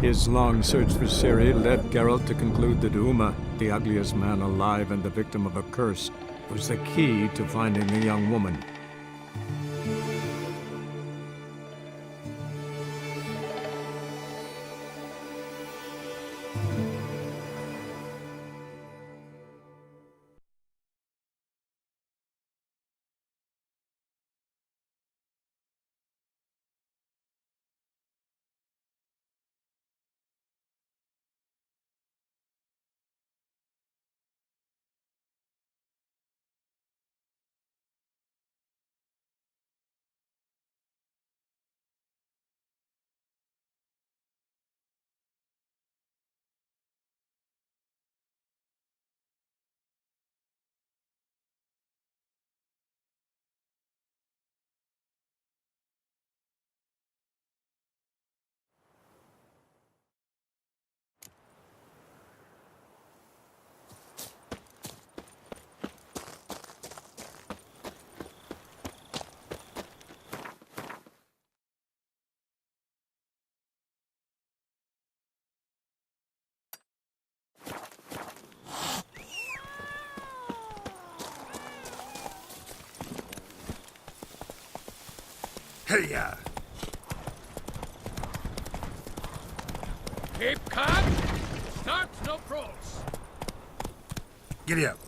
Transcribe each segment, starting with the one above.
His long search for Ciri led Geralt to conclude that Uma, the ugliest man alive and the victim of a curse, was the key to finding the young woman. Hey-ya! Keep calm. Start no crawls. Giddy up.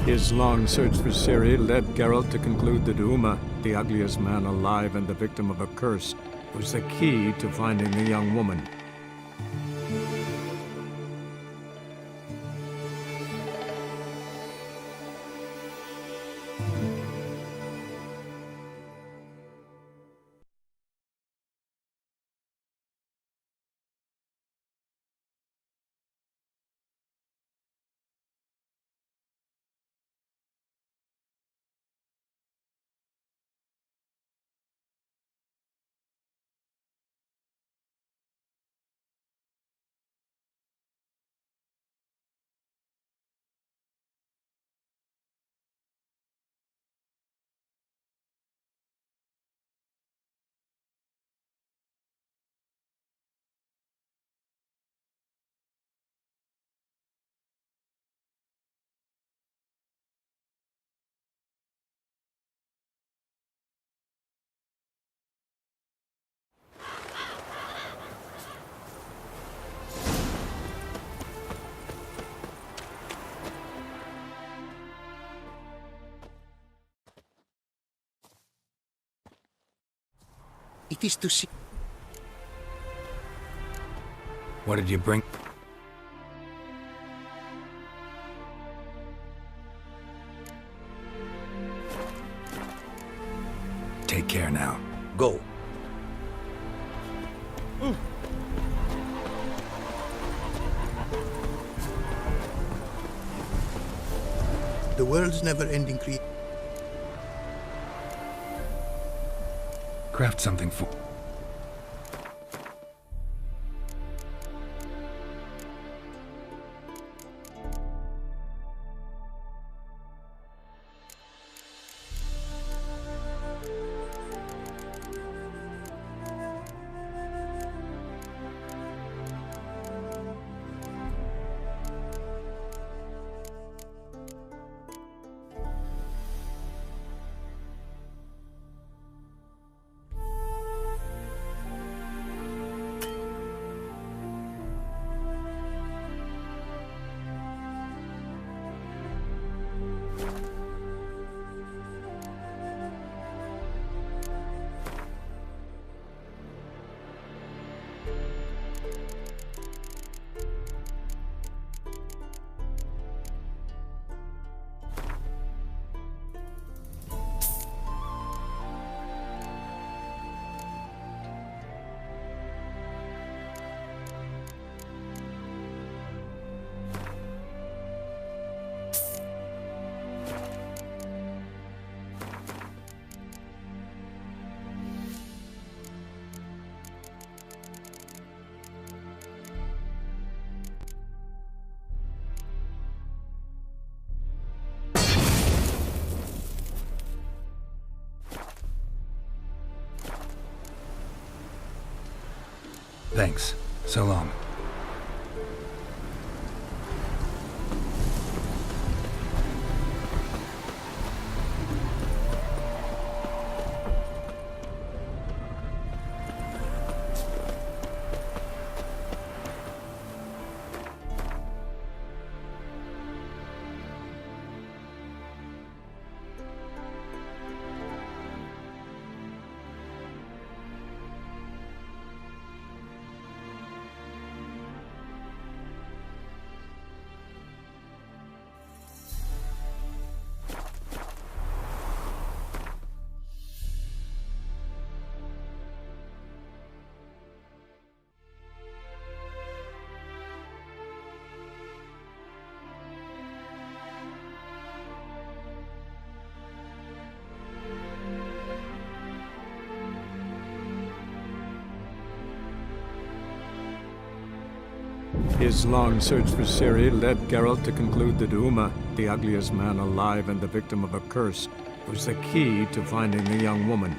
His long search for Ciri led Geralt to conclude that Uma, the ugliest man alive and the victim of a curse, was the key to finding the young woman. It is to see. What did you bring? Take care now. Go. The world's never-ending creation. Craft something for... Thanks. So long. His long search for Ciri led Geralt to conclude that Uma, the ugliest man alive and the victim of a curse, was the key to finding the young woman.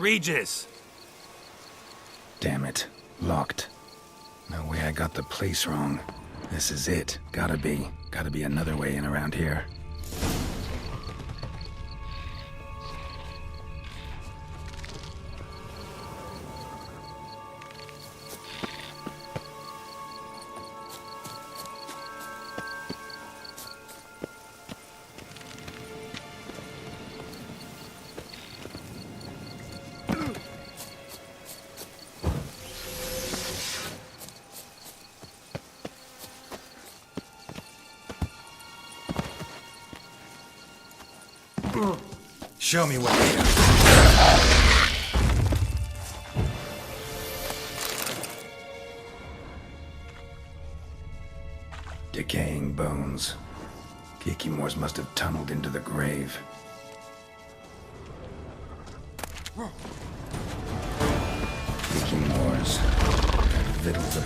Regis! Damn it. Locked. No way I got the place wrong. This is it. Gotta be. Gotta be another way in around here. Show me what they got. Decaying bones. Kikimores must have tunneled into the grave. Kikimores had victualed the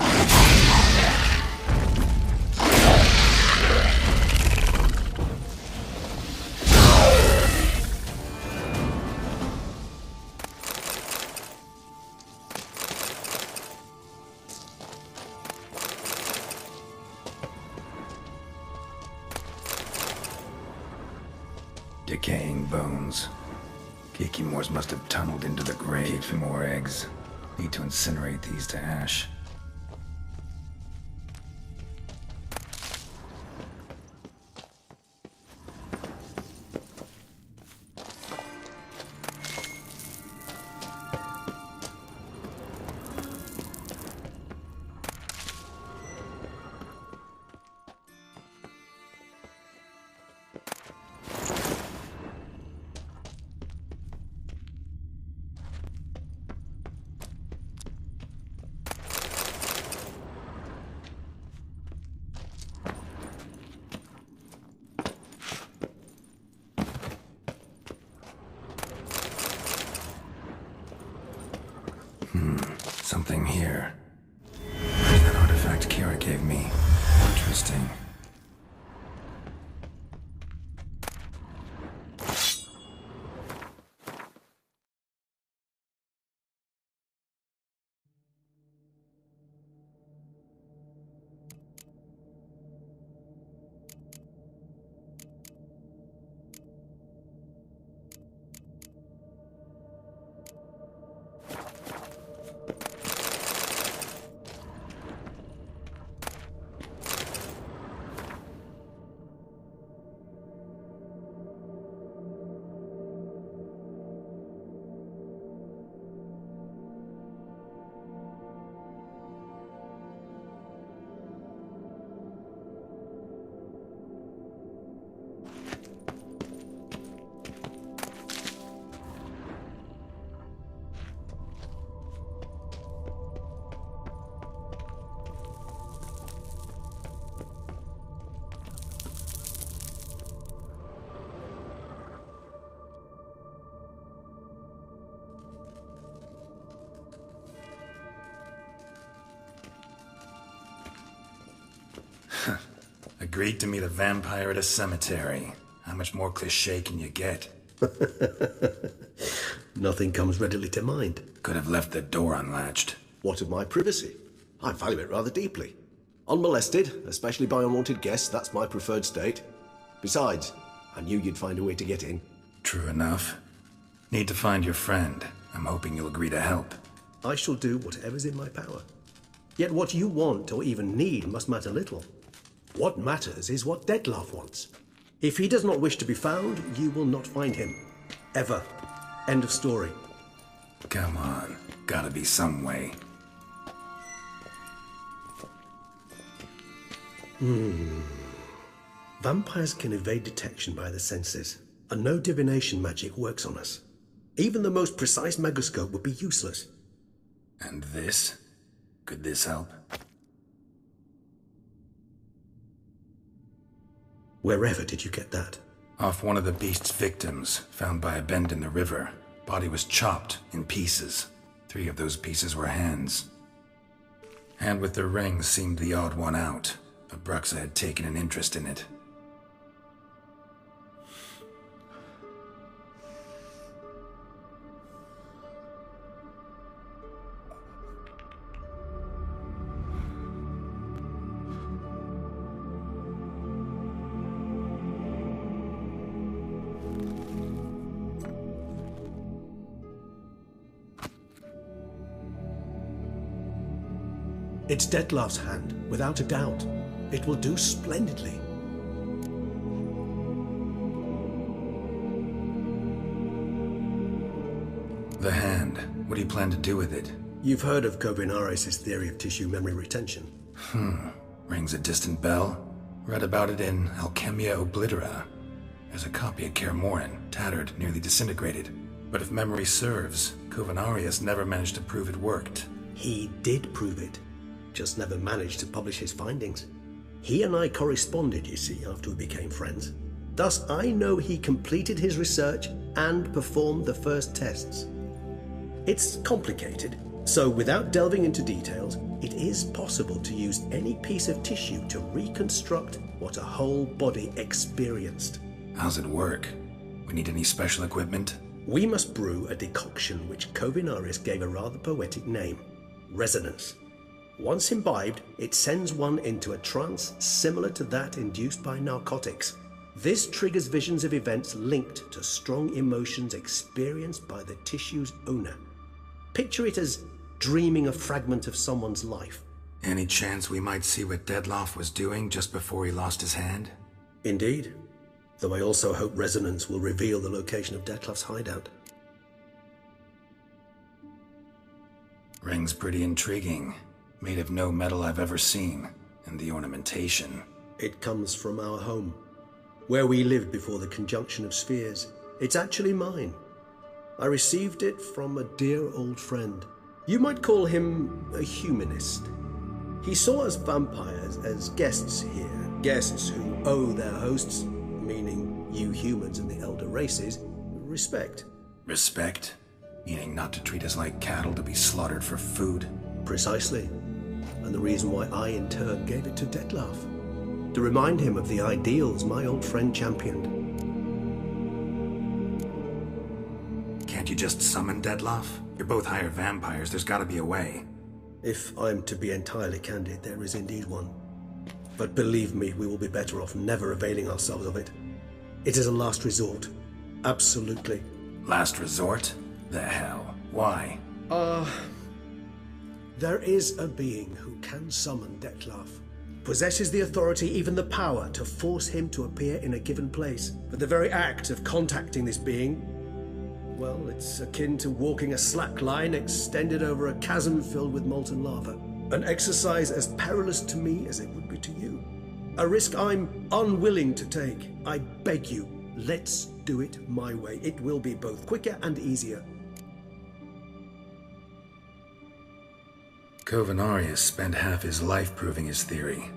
decaying bones. Kikimores must have tunneled into the grave for more eggs. Need to incinerate these to ash. Something here. Where's that artifact Kira gave me? Interesting. Agreed to meet a vampire at a cemetery. How much more cliché can you get? Nothing comes readily to mind. Could have left the door unlatched. What of my privacy? I value it rather deeply. Unmolested, especially by unwanted guests, that's my preferred state. Besides, I knew you'd find a way to get in. True enough. Need to find your friend. I'm hoping you'll agree to help. I shall do whatever's in my power. Yet what you want or even need must matter little. What matters is what Dettlaff wants. If he does not wish to be found, you will not find him. Ever. End of story. Come on. Gotta be some way. Vampires can evade detection by the senses, and no divination magic works on us. Even the most precise megascope would be useless. And this? Could this help? Wherever did you get that? Off one of the beast's victims, found by a bend in the river. Body was chopped in pieces. 3 of those pieces were hands. Hand with the ring seemed the odd one out, but Bruxa had taken an interest in it. It's Dettlaff's hand, without a doubt. It will do splendidly. The hand. What do you plan to do with it? You've heard of Kobinares' theory of tissue memory retention. Rings a distant bell. Read about it in Alchemia Oblitera. There's a copy of Kaer Morhen, tattered, nearly disintegrated. But if memory serves, Covenarius never managed to prove it worked. He did prove it, just never managed to publish his findings. He and I corresponded, you see, after we became friends. Thus, I know he completed his research and performed the first tests. It's complicated, so without delving into details, it is possible to use any piece of tissue to reconstruct what a whole body experienced. How's it work? We need any special equipment? We must brew a decoction which Covenarius gave a rather poetic name, resonance. Once imbibed, it sends one into a trance similar to that induced by narcotics. This triggers visions of events linked to strong emotions experienced by the tissue's owner. Picture it as dreaming a fragment of someone's life. Any chance we might see what Dettlaff was doing just before he lost his hand? Indeed. Though I also hope resonance will reveal the location of Dettlaff's hideout. Ring's pretty intriguing. Made of no metal I've ever seen. And the ornamentation. It comes from our home, where we lived before the conjunction of spheres. It's actually mine. I received it from a dear old friend. You might call him a humanist. He saw us vampires as guests here, guests who owe their hosts, meaning you humans and the elder races, respect. Respect? Meaning not to treat us like cattle to be slaughtered for food? Precisely. And the reason why I in turn gave it to Dettlaff. To remind him of the ideals my old friend championed. Can't you just summon Dettlaff? You're both hired vampires, there's gotta be a way. If I'm to be entirely candid, there is indeed one. But believe me, we will be better off never availing ourselves of it. It is a last resort. Absolutely. Last resort? The hell? Why? There is a being who can summon Dettlaff. Possesses the authority, even the power, to force him to appear in a given place. But the very act of contacting this being, well, it's akin to walking a slack line extended over a chasm filled with molten lava. An exercise as perilous to me as it would be to you. A risk I'm unwilling to take. I beg you, let's do it my way. It will be both quicker and easier. Covenarius spent half his life proving his theory.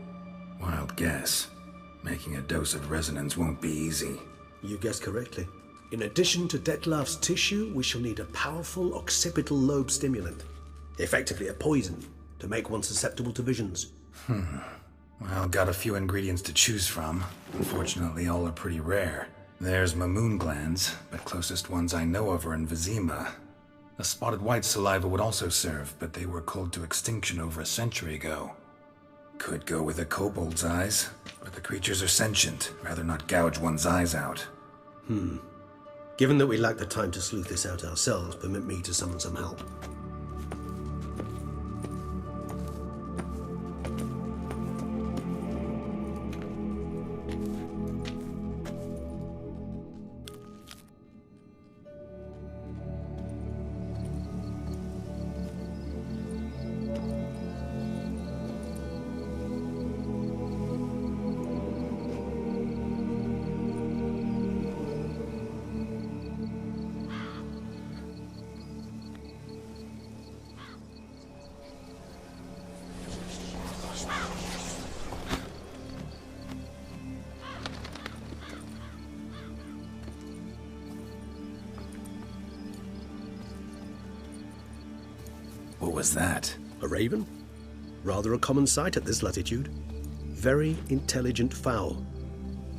Wild guess. Making a dose of resonance won't be easy. You guessed correctly. In addition to Dettlaff's tissue, we shall need a powerful occipital lobe stimulant. Effectively a poison, to make one susceptible to visions. Well, got a few ingredients to choose from. Unfortunately, all are pretty rare. There's Mamoon glands, but closest ones I know of are in Vizima. A spotted white saliva would also serve, but they were culled to extinction over a century ago. Could go with a kobold's eyes, but the creatures are sentient. Rather not gouge one's eyes out. Given that we lack the time to sleuth this out ourselves, permit me to summon some help. What was that? A raven? Rather a common sight at this latitude. Very intelligent fowl.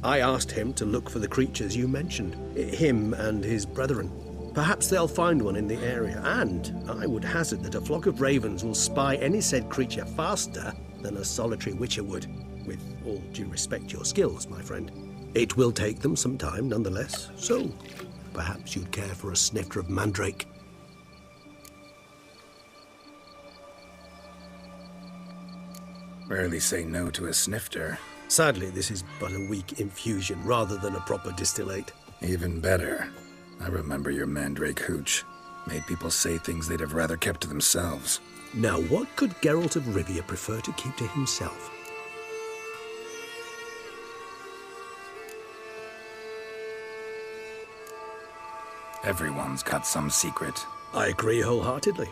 I asked him to look for the creatures you mentioned, him and his brethren. Perhaps they'll find one in the area, and I would hazard that a flock of ravens will spy any said creature faster than a solitary witcher would. With all due respect to your skills, my friend. It will take them some time, nonetheless, so perhaps you'd care for a snifter of mandrake. Rarely say no to a snifter. Sadly, this is but a weak infusion rather than a proper distillate. Even better. I remember your mandrake hooch. Made people say things they'd have rather kept to themselves. Now, what could Geralt of Rivia prefer to keep to himself? Everyone's got some secret. I agree wholeheartedly.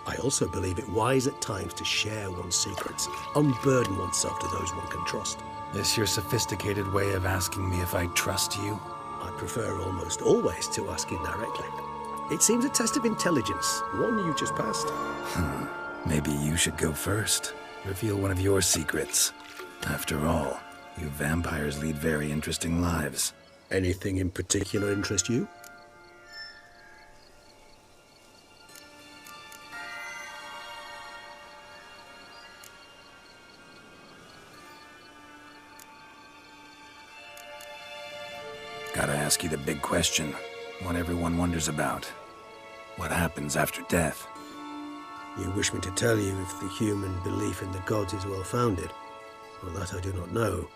I also believe it wise at times to share one's secrets, unburden oneself to those one can trust. This your sophisticated way of asking me if I trust you? I prefer almost always to ask indirectly. It seems a test of intelligence, one you just passed. Maybe you should go first. Reveal one of your secrets. After all, you vampires lead very interesting lives. Anything in particular interest you? Gotta ask you the big question. One everyone wonders about. What happens after death? You wish me to tell you if the human belief in the gods is well-founded? Well, that I do not know.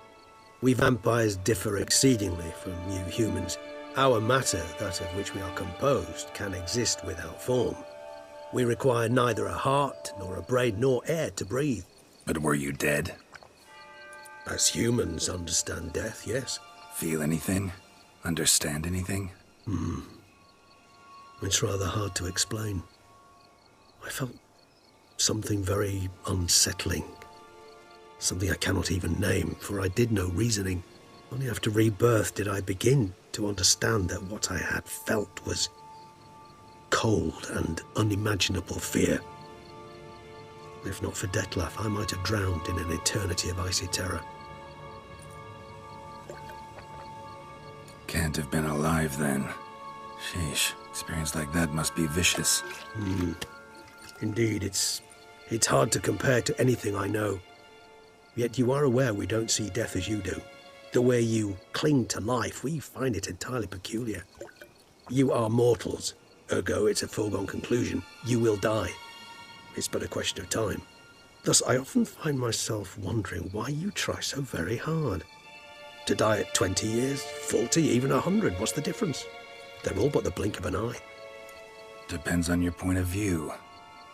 We vampires differ exceedingly from you humans. Our matter, that of which we are composed, can exist without form. We require neither a heart, nor a brain, nor air to breathe. But were you dead? As humans understand death, yes. Feel anything? Understand anything? It's rather hard to explain. I felt something very unsettling. Something I cannot even name, for I did no reasoning. Only after rebirth did I begin to understand that what I had felt was cold and unimaginable fear. If not for Detlef, I might have drowned in an eternity of icy terror. Can't have been alive then. Sheesh, experience like that must be vicious. Indeed, it's hard to compare to anything I know. Yet you are aware we don't see death as you do. The way you cling to life, we find it entirely peculiar. You are mortals, ergo it's a foregone conclusion. You will die. It's but a question of time. Thus, I often find myself wondering why you try so very hard. To die at 20 years, 40, even 100, what's the difference? They're all but the blink of an eye. Depends on your point of view.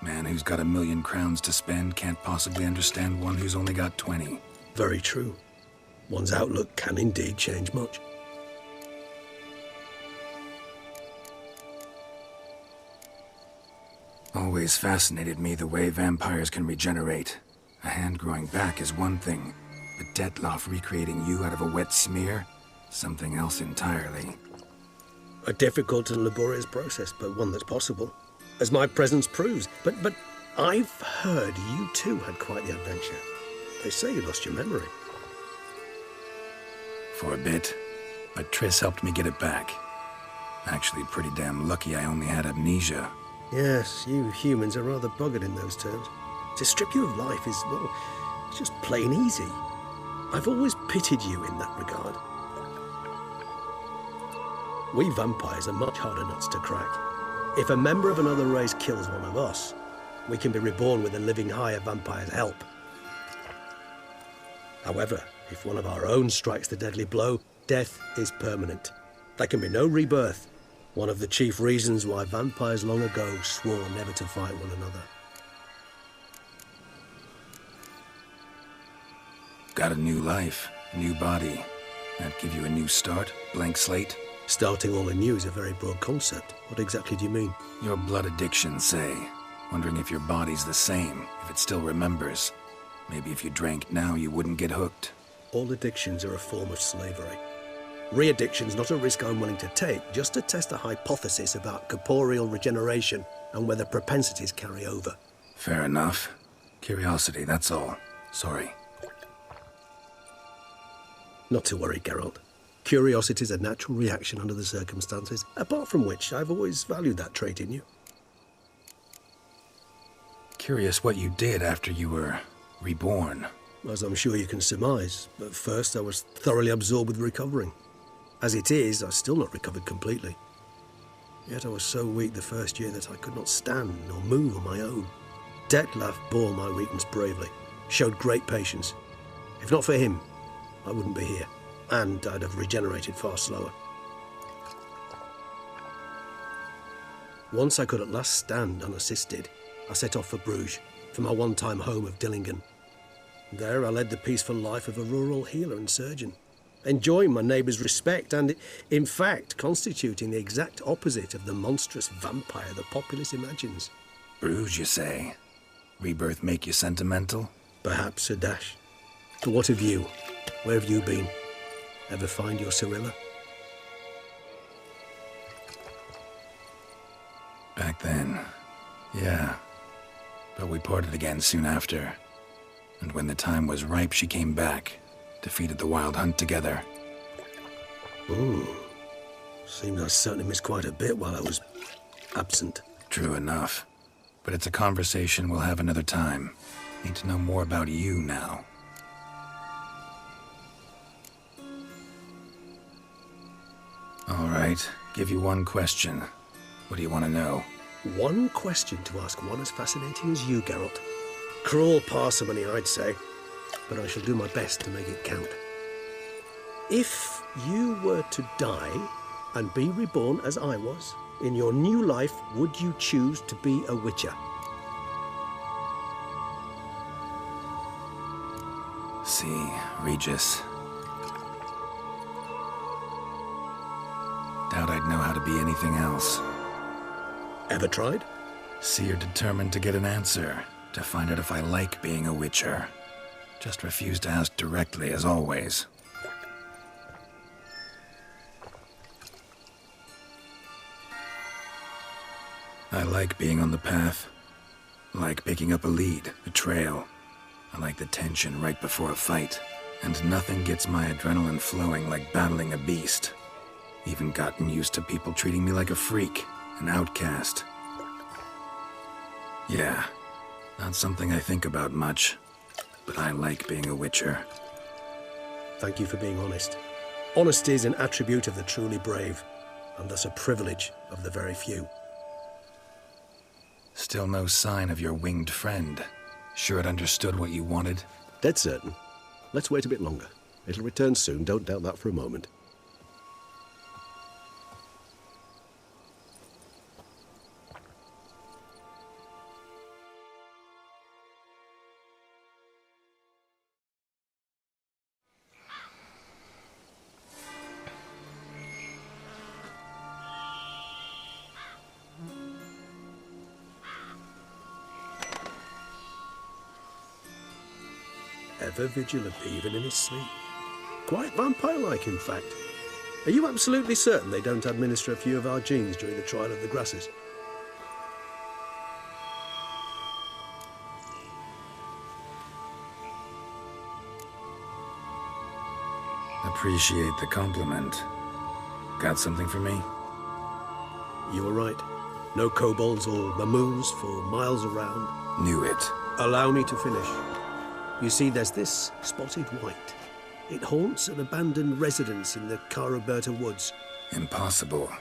Man who's got 1,000,000 crowns to spend can't possibly understand one who's only got 20. Very true. One's outlook can indeed change much. Always fascinated me the way vampires can regenerate. A hand growing back is one thing, but Detlef recreating you out of a wet smear? Something else entirely. A difficult and laborious process, but one that's possible, as my presence proves. But I've heard you too had quite the adventure. They say you lost your memory. For a bit, but Triss helped me get it back. Actually, pretty damn lucky I only had amnesia. Yes, you humans are rather buggered in those terms. To strip you of life is, well, it's just plain easy. I've always pitied you in that regard. We vampires are much harder nuts to crack. If a member of another race kills one of us, we can be reborn with a living higher vampire's help. However, if one of our own strikes the deadly blow, death is permanent. There can be no rebirth. One of the chief reasons why vampires long ago swore never to fight one another. Got a new life, new body. That give you a new start, blank slate? Starting all anew is a very broad concept. What exactly do you mean? Your blood addiction, say. Wondering if your body's the same, if it still remembers. Maybe if you drank now, you wouldn't get hooked. All addictions are a form of slavery. Re-addiction's not a risk I'm willing to take, just to test a hypothesis about corporeal regeneration and whether propensities carry over. Fair enough. Curiosity, that's all. Sorry. Not to worry, Geralt. Curiosity is a natural reaction under the circumstances, apart from which I've always valued that trait in you. Curious what you did after you were reborn. As I'm sure you can surmise, at first I was thoroughly absorbed with recovering. As it is, I've still not recovered completely. Yet I was so weak the first year that I could not stand nor move on my own. Detlef bore my weakness bravely, showed great patience. If not for him, I wouldn't be here, and I'd have regenerated far slower. Once I could at last stand unassisted, I set off for Bruges, for my one-time home of Dillingen. There I led the peaceful life of a rural healer and surgeon, enjoying my neighbour's respect and, in fact, constituting the exact opposite of the monstrous vampire the populace imagines. Bruges, you say? Rebirth make you sentimental? Perhaps a dash. But what of you? Where have you been? Ever find your Cirilla? Back then, yeah. But we parted again soon after. And when the time was ripe, she came back, defeated the Wild Hunt together. Ooh. Seems I certainly missed quite a bit while I was absent. True enough. But it's a conversation we'll have another time. Need to know more about you now. All right, give you one question. What do you want to know? One question to ask one as fascinating as you, Geralt. Cruel parsimony, I'd say, but I shall do my best to make it count. If you were to die and be reborn as I was, in your new life, would you choose to be a Witcher? See, Regis. Doubt I'd know how to be anything else. Ever tried? See, you're determined to get an answer, to find out if I like being a Witcher. Just refuse to ask directly, as always. I like being on the path. Like picking up a lead, a trail. I like the tension right before a fight. And nothing gets my adrenaline flowing like battling a beast. Even gotten used to people treating me like a freak, an outcast. Yeah, not something I think about much, but I like being a Witcher. Thank you for being honest. Honesty is an attribute of the truly brave, and thus a privilege of the very few. Still no sign of your winged friend. Sure it understood what you wanted? Dead certain. Let's wait a bit longer. It'll return soon, don't doubt that for a moment. Ever vigilant, even in his sleep. Quite vampire-like, in fact. Are you absolutely certain they don't administer a few of our genes during the trial of the grasses? Appreciate the compliment. Got something for me? You were right. No kobolds or mamoons for miles around. Knew it. Allow me to finish. You see, there's this spotted white. It haunts an abandoned residence in the Caraberta woods. Impossible.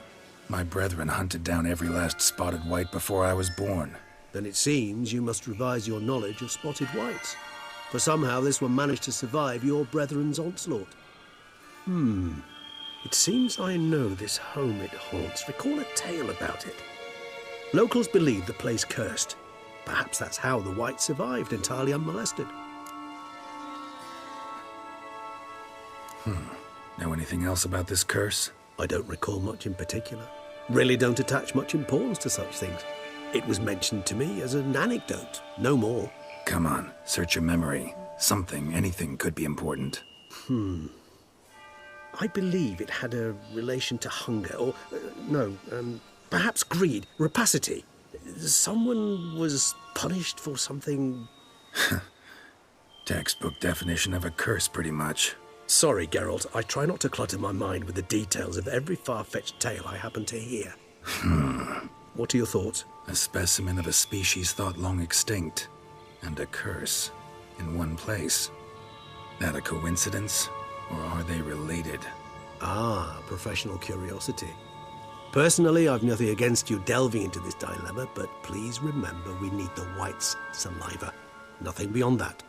My brethren hunted down every last spotted white before I was born. Then it seems you must revise your knowledge of spotted whites. For somehow this one managed to survive your brethren's onslaught. It seems I know this home it haunts. Recall a tale about it. Locals believe the place cursed. Perhaps that's how the white survived entirely unmolested. Know anything else about this curse? I don't recall much in particular. Really don't attach much importance to such things. It was mentioned to me as an anecdote, no more. Come on, search your memory. Something, anything could be important. I believe it had a relation to hunger, or, perhaps greed, rapacity. Someone was punished for something. Textbook definition of a curse, pretty much. Sorry, Geralt, I try not to clutter my mind with the details of every far-fetched tale I happen to hear. What are your thoughts? A specimen of a species thought long extinct, and a curse, in one place. That a coincidence, or are they related? Ah, professional curiosity. Personally, I've nothing against you delving into this dilemma, but please remember we need the white's saliva. Nothing beyond that.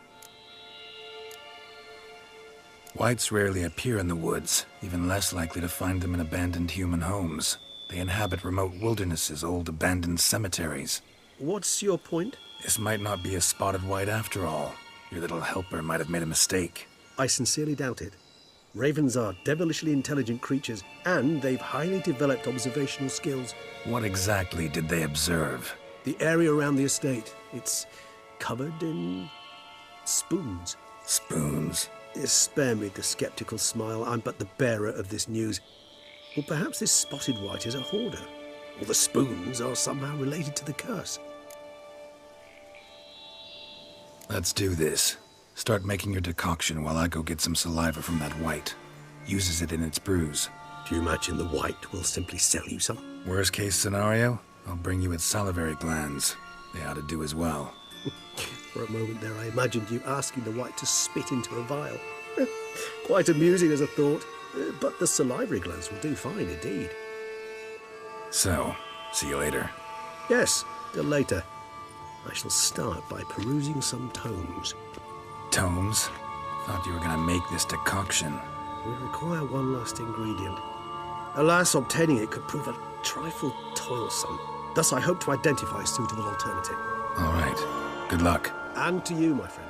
Whites rarely appear in the woods, even less likely to find them in abandoned human homes. They inhabit remote wildernesses, old abandoned cemeteries. What's your point? This might not be a spotted white after all. Your little helper might have made a mistake. I sincerely doubt it. Ravens are devilishly intelligent creatures, and they've highly developed observational skills. What exactly did they observe? The area around the estate, it's covered in spoons. Spoons? Spare me the skeptical smile. I'm but the bearer of this news. Or perhaps this spotted white is a hoarder. Or the spoons are somehow related to the curse. Let's do this. Start making your decoction while I go get some saliva from that white. Uses it in its brews. Do you imagine the white will simply sell you some? Worst case scenario, I'll bring you its salivary glands. They ought to do as well. For a moment there, I imagined you asking the white to spit into a vial. Quite amusing as a thought, but the salivary glands will do fine indeed. So, see you later. Yes, till later. I shall start by perusing some tomes. Tomes? Thought you were gonna make this decoction. We require one last ingredient. Alas, obtaining it could prove a trifle toilsome. Thus, I hope to identify a suitable alternative. All right. Good luck. And to you, my friend.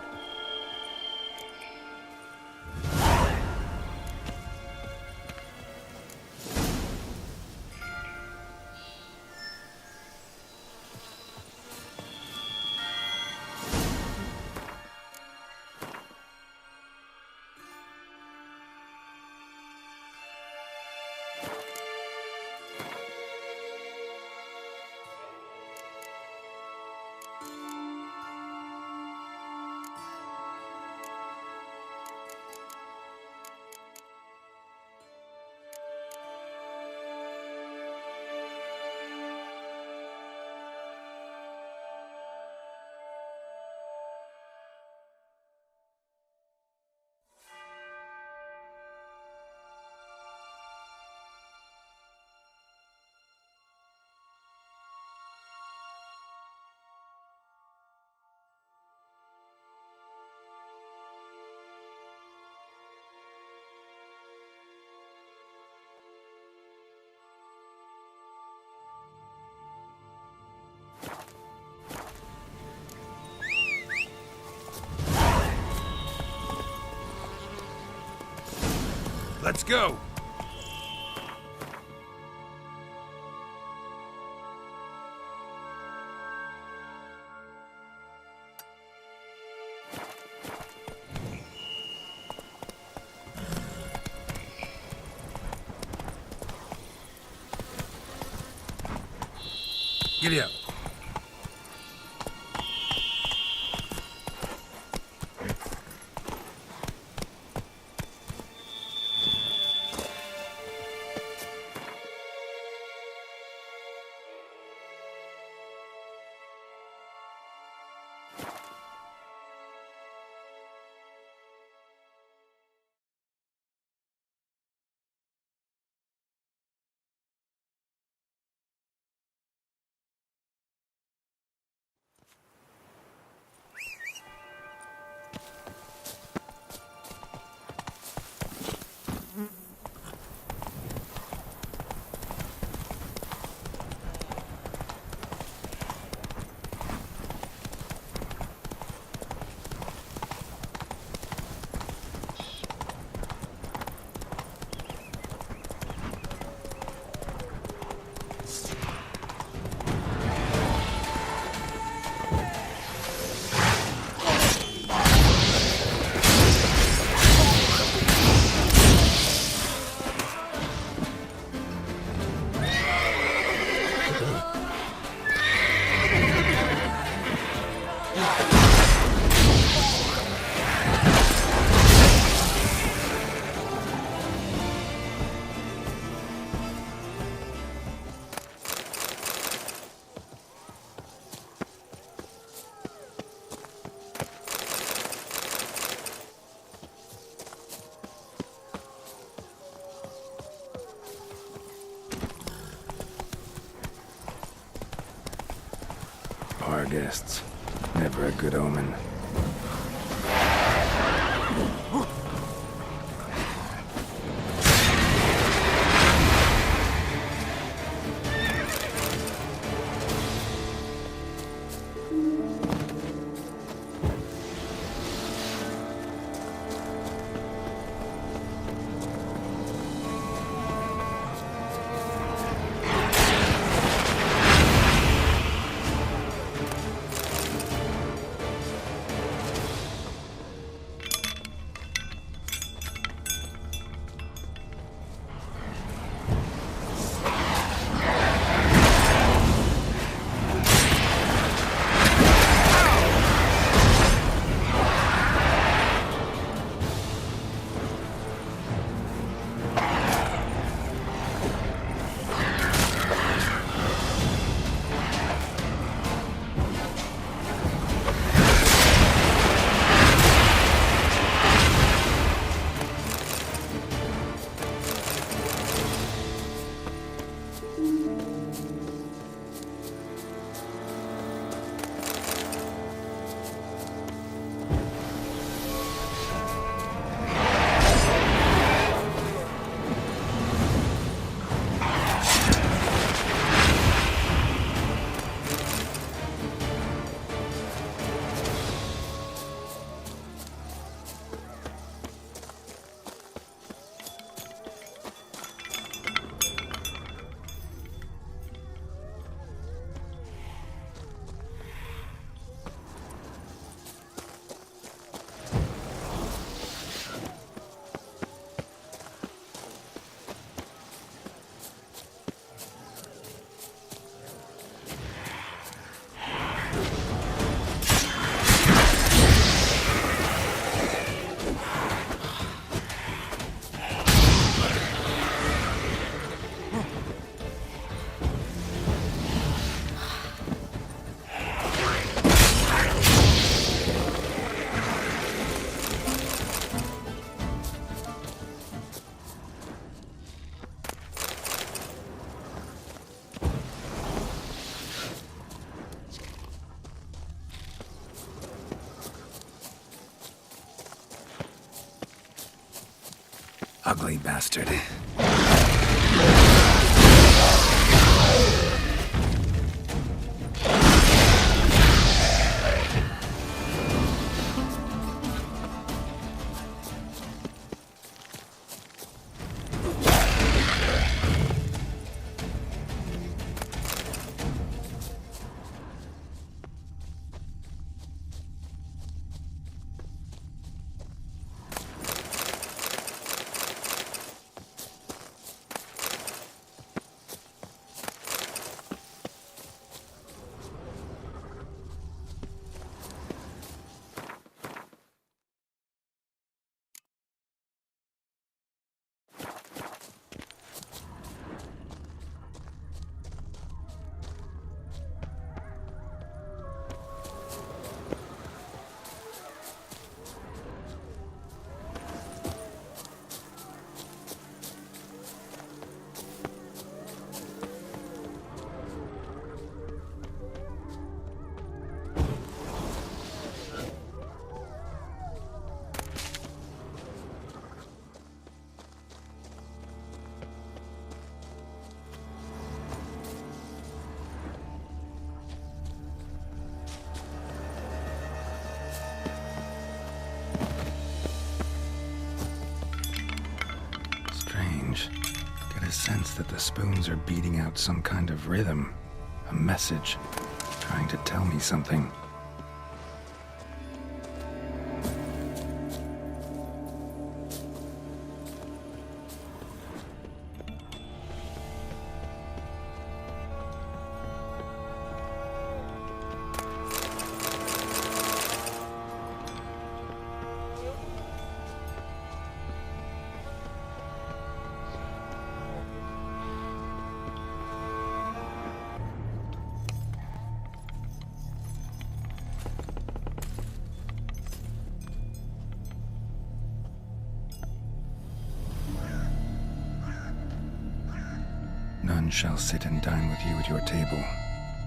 Let's go! Giddy up. Our guests. Never a good omen. Ugly bastard. Get a sense that the spoons are beating out some kind of rhythm, a message, trying to tell me something. None shall sit and dine with you at your table.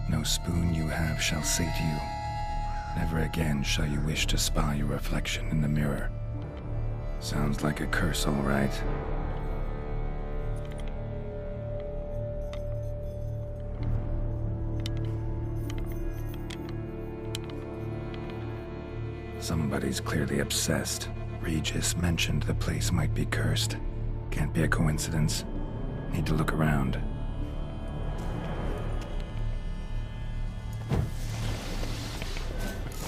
No spoon you have shall say to you, never again shall you wish to spy your reflection in the mirror. Sounds like a curse, all right. Somebody's clearly obsessed. Regis mentioned the place might be cursed. Can't be a coincidence. Need to look around.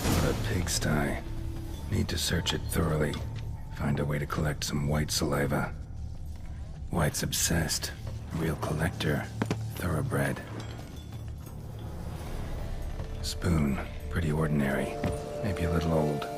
What a pigsty. Need to search it thoroughly. Find a way to collect some White saliva. White's obsessed. Real collector. Thoroughbred. Spoon. Pretty ordinary. Maybe a little old.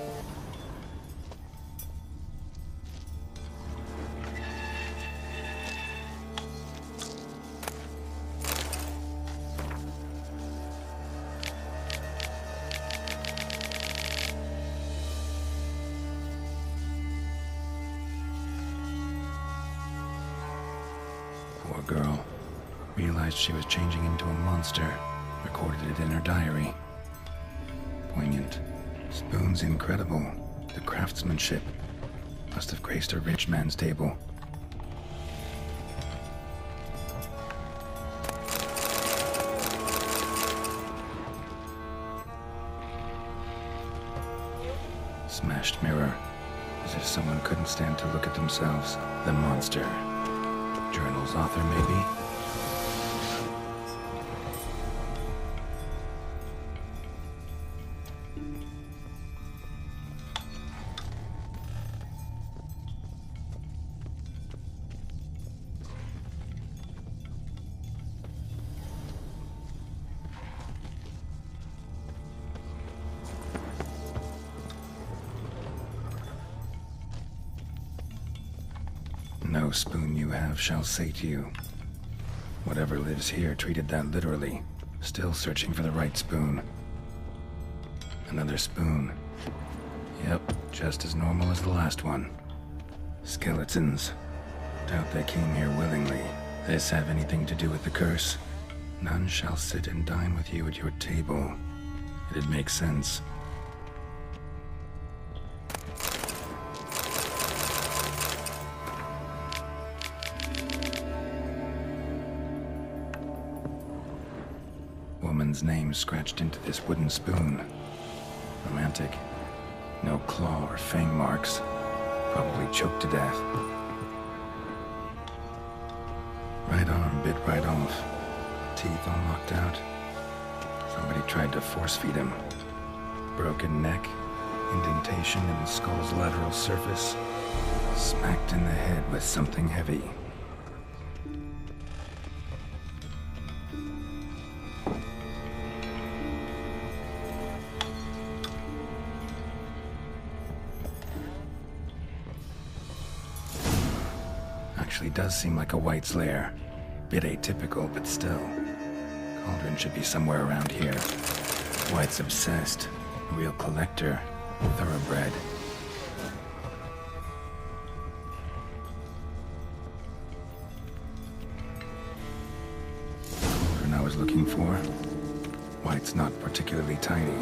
Poor girl. Realized she was changing into a monster. Recorded it in her diary. Poignant. Spoon's incredible. The craftsmanship. Must have graced a rich man's table. Smashed mirror. As if someone couldn't stand to look at themselves. The monster. Journal's author, maybe? No spoon you have shall say to you. Whatever lives here treated that literally. Still searching for the right spoon. Another spoon. Yep, just as normal as the last one. Skeletons. Doubt they came here willingly. This have anything to do with the curse? None shall sit and dine with you at your table. It'd make sense. man's name scratched into this wooden spoon. Romantic. No claw or fang marks. Probably choked to death. Right arm bit right off. Teeth all knocked out. Somebody tried to force feed him. Broken neck. Indentation in the skull's lateral surface. Smacked in the head with something heavy. Actually does seem like a White's lair. Bit atypical, but still. Cauldron should be somewhere around here. White's obsessed. A real collector. Thoroughbred. Cauldron I was looking for. White's not particularly tidy.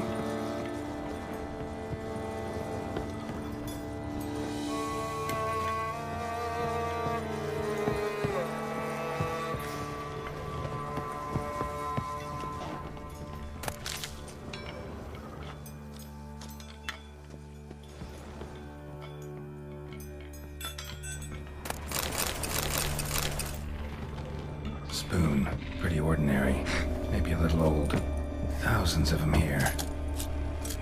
Spoon. Pretty ordinary. Maybe a little old. Thousands of them here.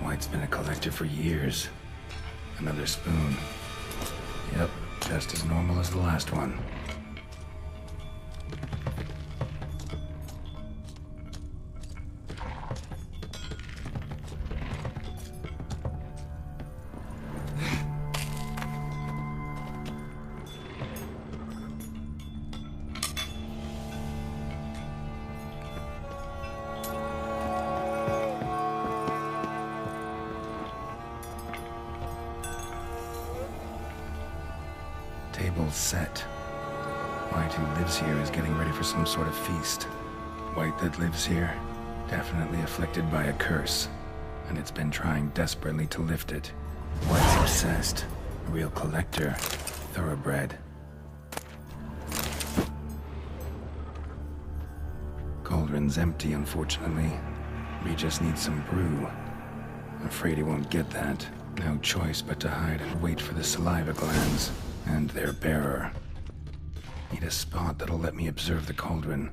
White's been a collector for years. Another spoon. Yep, just as normal as the last one. Table's set. White, who lives here, is getting ready for some sort of feast. White that lives here, definitely afflicted by a curse, and it's been trying desperately to lift it. White's obsessed. A real collector. Thoroughbred. Cauldron's empty, unfortunately. Regis needs some brew. Afraid he won't get that. No choice but to hide and wait for the saliva glands. And their bearer. Need a spot that'll let me observe the cauldron.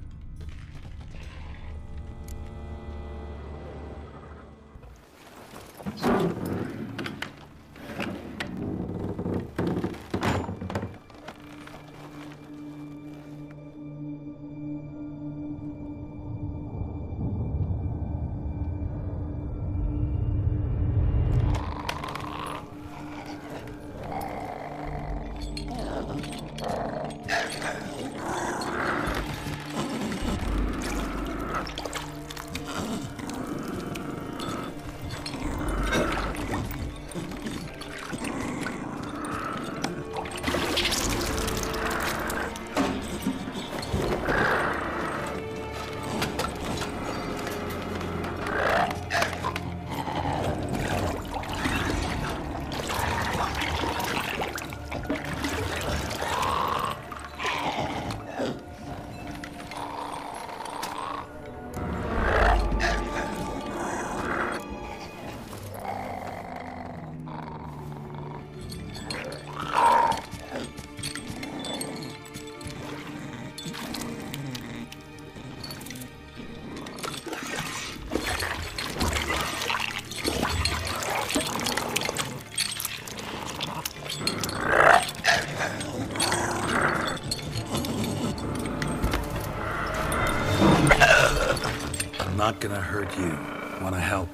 Not gonna hurt you. Wanna help?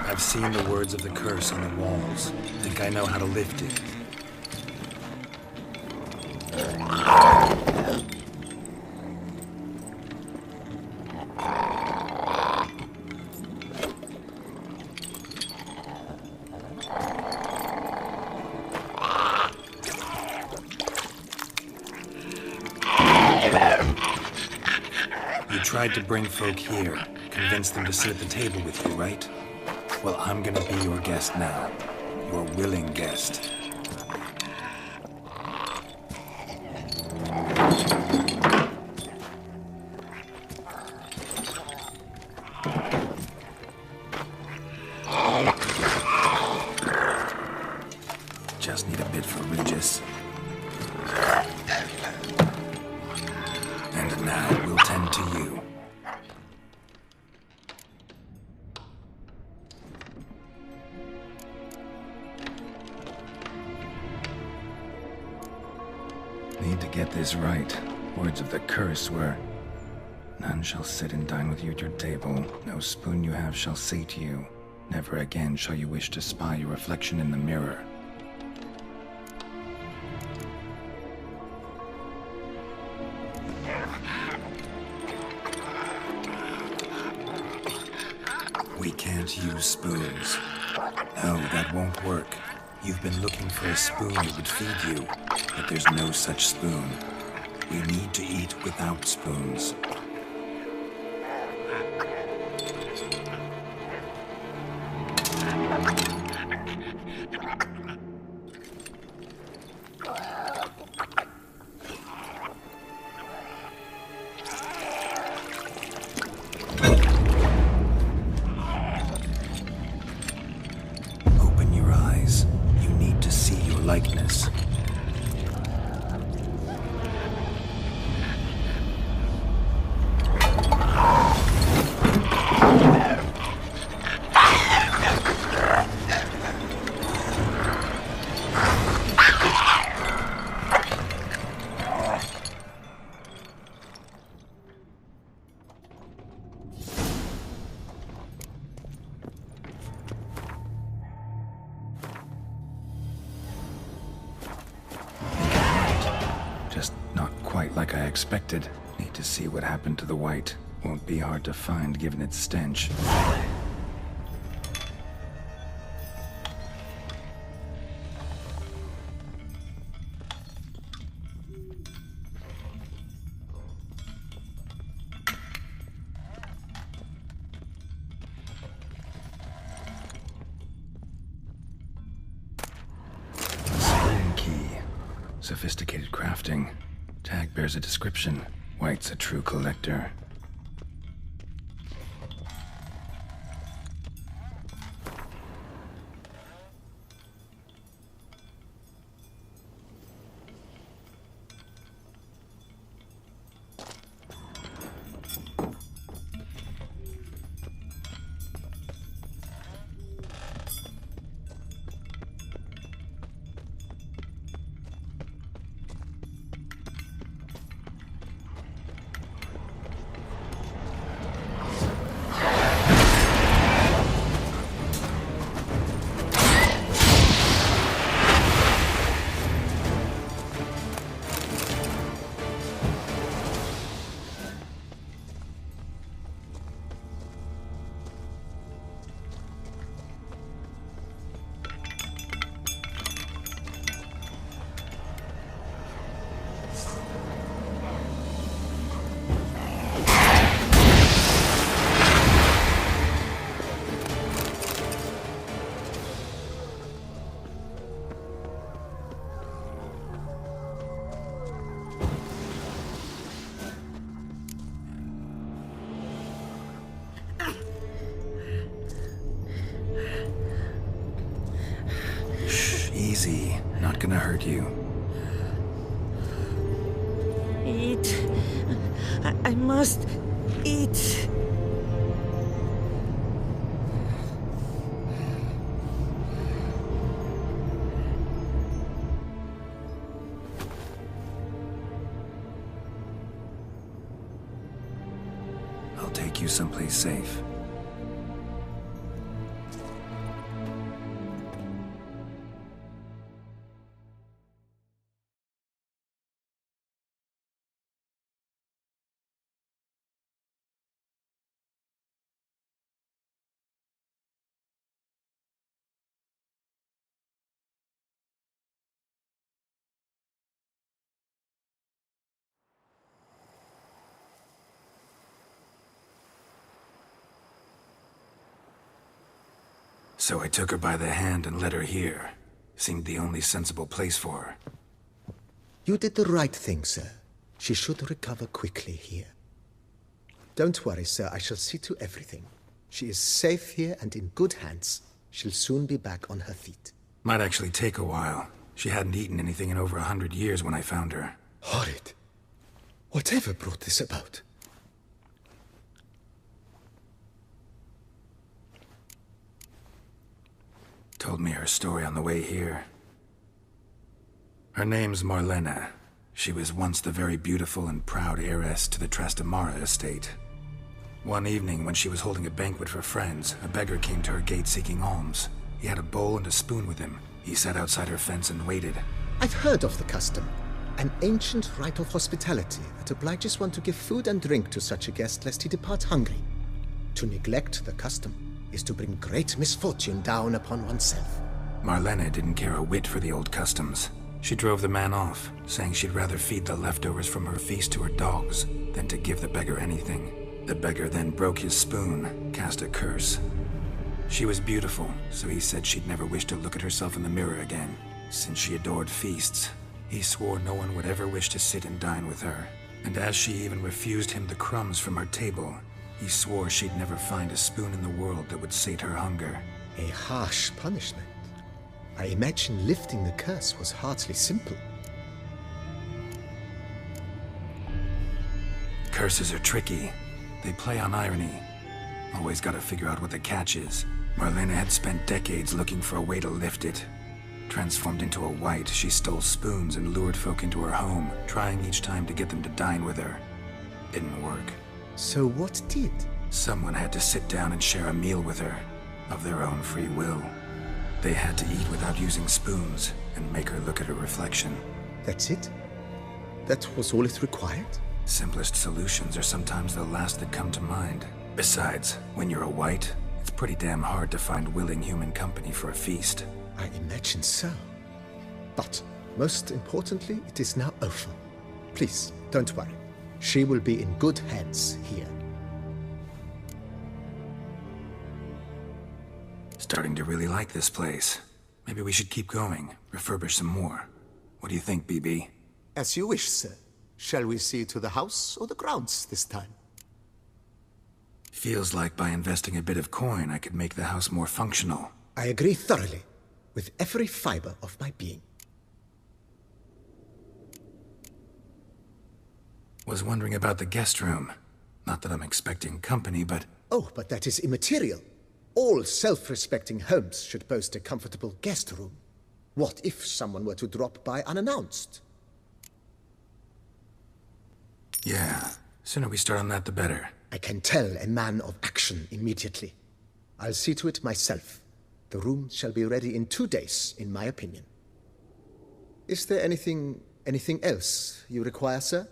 I've seen the words of the curse on the walls. Think I know how to lift it. You tried to bring folk here, convince them to sit at the table with you, right? Well, I'm gonna be your guest now. Your willing guest. it for Regis. And now we'll tend to you. Need to get this right. Words of the curse were, "None shall sit and dine with you at your table. No spoon you have shall sate you. Never again shall you wish to spy your reflection in the mirror." We can't use spoons. No, that won't work. You've been looking for a spoon that would feed you, but there's no such spoon. We need to eat without spoons. Open your eyes. You need to see your likeness. Just not quite like I expected. Need to see what happened to the white. Won't be hard to find given its stench. Spoon key. Sophisticated crafting. Tag bears a description. White's a true collector. Easy. Not gonna hurt you. Eat. I must eat. I'll take you someplace safe. So I took her by the hand and led her here. Seemed the only sensible place for her. You did the right thing, sir. She should recover quickly here. Don't worry, sir. I shall see to everything. She is safe here and in good hands. She'll soon be back on her feet. Might actually take a while. She hadn't eaten anything in over 100 years when I found her. Horrid. Whatever brought this about? Told me her story on the way here. Her name's Marlena. She was once the very beautiful and proud heiress to the Trastamara estate. One evening, when she was holding a banquet for friends, a beggar came to her gate seeking alms. He had a bowl and a spoon with him. He sat outside her fence and waited. I've heard of the custom. An ancient rite of hospitality that obliges one to give food and drink to such a guest lest he depart hungry. To neglect the custom is to bring great misfortune down upon oneself. Marlena didn't care a whit for the old customs. She drove the man off, saying she'd rather feed the leftovers from her feast to her dogs than to give the beggar anything. The beggar then broke his spoon, cast a curse. She was beautiful, so he said she'd never wish to look at herself in the mirror again. Since she adored feasts, he swore no one would ever wish to sit and dine with her. And as she even refused him the crumbs from her table, he swore she'd never find a spoon in the world that would sate her hunger. A harsh punishment. I imagine lifting the curse was hardly simple. Curses are tricky. They play on irony. Always gotta figure out what the catch is. Marlena had spent decades looking for a way to lift it. Transformed into a wight, she stole spoons and lured folk into her home, trying each time to get them to dine with her. Didn't work. So what did? Someone had to sit down and share a meal with her, of their own free will. They had to eat without using spoons, and make her look at her reflection. That's it? That was all it required? Simplest solutions are sometimes the last that come to mind. Besides, when you're a wight, it's pretty damn hard to find willing human company for a feast. I imagine so. But, most importantly, it is now over. Please, don't worry. She will be in good hands here. Starting to really like this place. Maybe we should keep going, refurbish some more. What do you think, BB? As you wish, sir. Shall we see to the house or the grounds this time? Feels like by investing a bit of coin, I could make the house more functional. I agree thoroughly, with every fiber of my being. Was wondering about the guest room. Not that I'm expecting company, but... Oh, but that is immaterial. All self-respecting homes should boast a comfortable guest room. What if someone were to drop by unannounced? Yeah, sooner we start on that the better. I can tell a man of action immediately. I'll see to it myself. The room shall be ready in 2 days, in my opinion. Is there anything else you require, sir?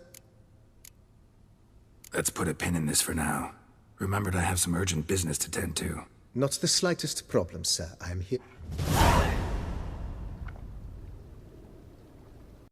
Let's put a pin in this for now. Remembered I have some urgent business to tend to. Not the slightest problem, sir. I am here.